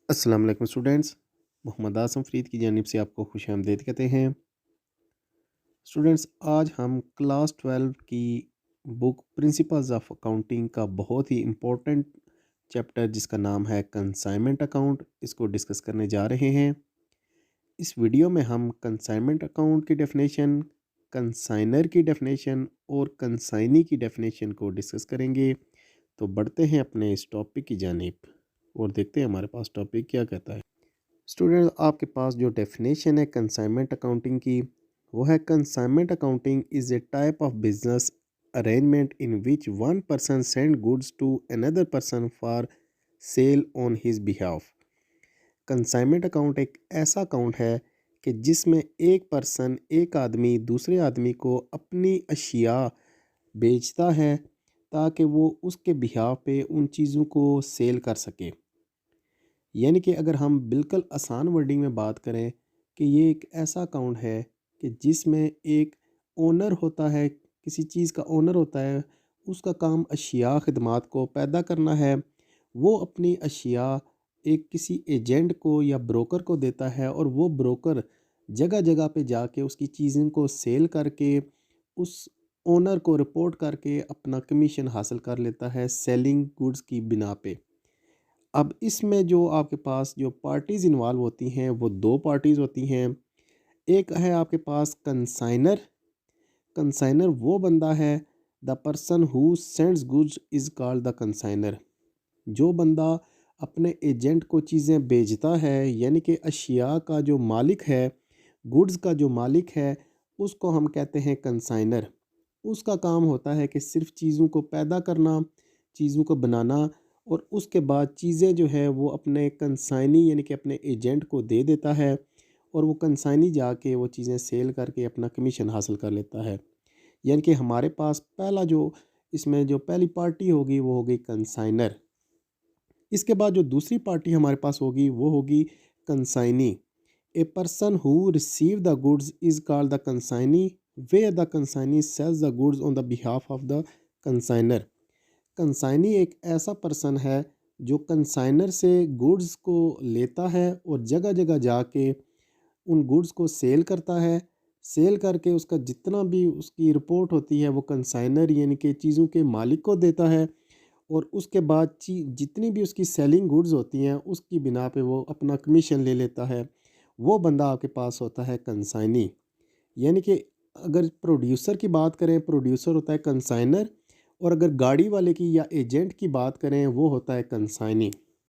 अस्सलाम वालेकुम स्टूडेंट्स। मोहम्मद आसम फ़रीद की जानिब से आपको खुश आमदीद कहते हैं। स्टूडेंट्स, आज हम क्लास 12 की बुक प्रिंसिपल्स ऑफ अकाउंटिंग का बहुत ही इम्पोर्टेंट चैप्टर जिसका नाम है कंसाइनमेंट अकाउंट, इसको डिस्कस करने जा रहे हैं। इस वीडियो में हम कंसाइनमेंट अकाउंट की डेफिनेशन, कंसाइनर की डेफिनेशन और कंसाइनी की डेफिनेशन को डिस्कस करेंगे। तो बढ़ते हैं अपने इस टॉपिक की जानिब और देखते हैं हमारे पास टॉपिक क्या कहता है। स्टूडेंट, आपके पास जो डेफिनेशन है कंसाइनमेंट अकाउंटिंग की, वो है consignment accounting is a type of business arrangement in which one person send goods to another person for sale on his behalf. Consignment account एक ऐसा अकाउंट है कि जिसमें एक पर्सन, एक आदमी दूसरे आदमी को अपनी अशिया बेचता है ताकि वो उसके बिहाफ पे उन चीज़ों को सेल कर सके। यानी कि अगर हम बिल्कुल आसान वर्डिंग में बात करें कि ये एक ऐसा अकाउंट है कि जिसमें एक ओनर होता है, किसी चीज़ का ओनर होता है, उसका काम अशिया खदमात को पैदा करना है। वो अपनी अशिया एक किसी एजेंट को या ब्रोकर को देता है और वो ब्रोकर जगह जगह पे जाके उसकी चीज़ों को सेल करके उस ओनर को रिपोर्ट करके अपना कमीशन हासिल कर लेता है सेलिंग गुड्स की बिना पे। अब इसमें जो आपके पास जो पार्टीज़ इन्वॉल्व होती हैं वो दो पार्टीज़ होती हैं। एक है आपके पास कंसाइनर। कंसाइनर वो बंदा है, the person who sends goods is called the consignor. जो बंदा अपने एजेंट को चीज़ें बेचता है, यानी कि अशिया का जो मालिक है, गुड्स का जो मालिक है, उसको हम कहते हैं कंसाइनर। उसका काम होता है कि सिर्फ चीज़ों को पैदा करना, चीज़ों को बनाना और उसके बाद चीज़ें जो है वो अपने कंसाइनी यानी कि अपने एजेंट को दे देता है और वो कंसाइनी जाके वो चीज़ें सेल करके अपना कमीशन हासिल कर लेता है। यानी कि हमारे पास पहला जो इसमें जो पहली पार्टी होगी वो होगी कंसाइनर। इसके बाद जो दूसरी पार्टी हमारे पास होगी वो होगी consignee. A person who receive the goods is called the consignee, where the consignee sells the goods on the behalf of the consignor. Consignee एक ऐसा पर्सन है जो कंसाइनर से गुड्स को लेता है और जगह जगह जाके उन गुड्स को सेल करता है। सेल करके उसका जितना भी उसकी रिपोर्ट होती है वो कंसाइनर यानी कि चीज़ों के मालिक को देता है और उसके बाद जितनी भी उसकी सेलिंग गुड्स होती हैं उसकी बिना पे वो अपना कमीशन ले लेता है। वो बंदा आपके पास होता है कंसाइनी। यानी कि अगर प्रोड्यूसर की बात करें, प्रोड्यूसर होता है कंसाइनर, और अगर गाड़ी वाले की या एजेंट की बात करें वो होता है कंसाइनी।